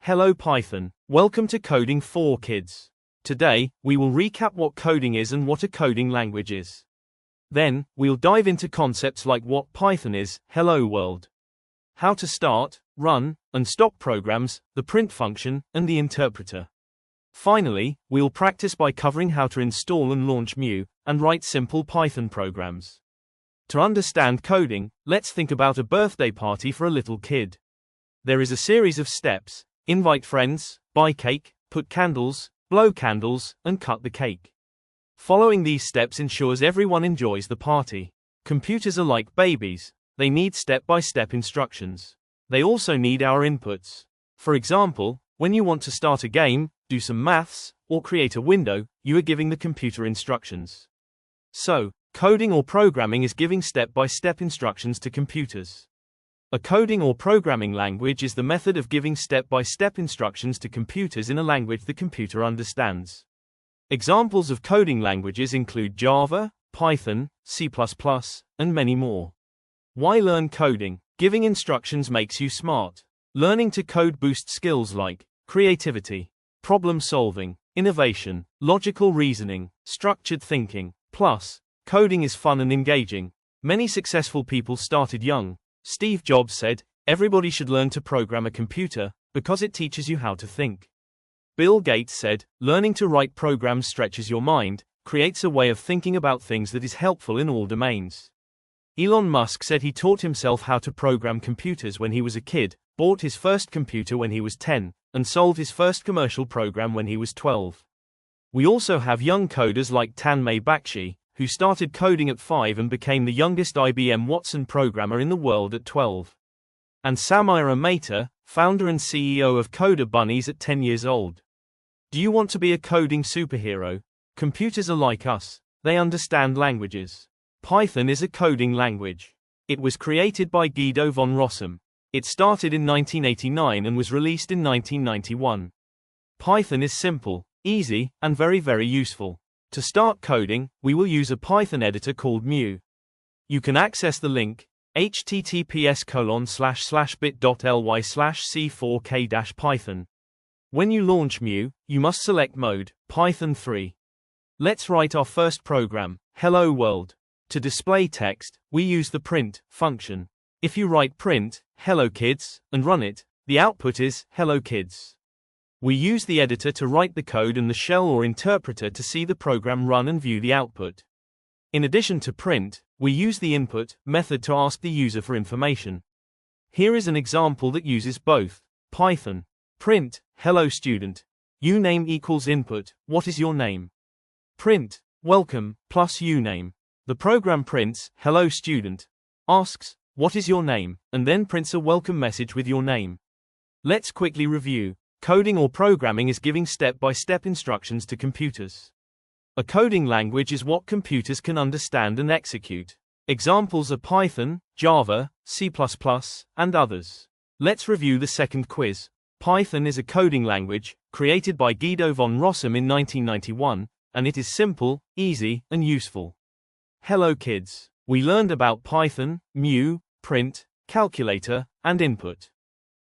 Hello Python. Welcome to Coding for Kids. Today, we will recap what coding is and what a coding language is. Then, we'll dive into concepts like what Python is, Hello World, how to start, run, and stop programs, the print function, and the interpreter. Finally, we'll practice by covering how to install and launch Mu, and write simple Python programs. To understand coding, let's think about a birthday party for a little kid. There is a series of steps: invite friends, buy cake, put candles, blow candles, and cut the cake. Following these steps ensures everyone enjoys the party. Computers are like babies. They need step-by-step instructions. They also need our inputs. For example, when you want to start a game, do some maths, or create a window, you are giving the computer instructions. So, coding or programming is giving step-by-step instructions to computers. A coding or programming language is the method of giving step-by-step instructions to computers in a language the computer understands. Examples of coding languages include Java, Python, C++, and many more. Why learn coding? Giving instructions makes you smart. Learning to code boosts skills like creativity, problem solving, innovation, logical reasoning, structured thinking. Plus, coding is fun and engaging. Many successful people started young. Steve Jobs said, "Everybody should learn to program a computer, because it teaches you how to think." Bill Gates said, "Learning to write programs stretches your mind, creates a way of thinking about things that is helpful in all domains." Elon Musk said he taught himself how to program computers when he was a kid, bought his first computer when he was 10, and sold his first commercial program when he was 12. We also have young coders like Tanmay Bakshi, who started coding at 5 and became the youngest IBM Watson programmer in the world at 12. And Samira Mehta, founder and CEO of Coder Bunnies at 10 years old. Do you want to be a coding superhero? Computers are like us. They understand languages. Python is a coding language. It was created by Guido von Rossum. It started in 1989 and was released in 1991. Python is simple, easy, and very useful. To start coding, we will use a Python editor called Mu. You can access the link, https://bit.ly/c4k-python. When you launch Mu, you must select mode, Python 3. Let's write our first program, Hello World. To display text, we use the print function. If you write print, Hello Kids, and run it, the output is Hello Kids. We use the editor to write the code and the shell or interpreter to see the program run and view the output. In addition to print, we use the input method to ask the user for information. Here is an example that uses both. Python. Print, hello student. Uname equals input, what is your name? Print, welcome, plus uname. The program prints, hello student. Asks, what is your name, and then prints a welcome message with your name. Let's quickly review. Coding or programming is giving step-by-step instructions to computers. A coding language is what computers can understand and execute. Examples are Python, Java, C++, and others. Let's review the second quiz. Python is a coding language, created by Guido von Rossum in 1991, and it is simple, easy, and useful. Hello kids. We learned about Python, Mu, print, calculator, and input.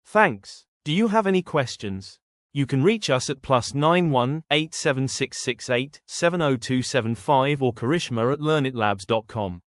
Thanks. Do you have any questions? You can reach us at +91 87668 70275 or Karishma@learnitlabs.com.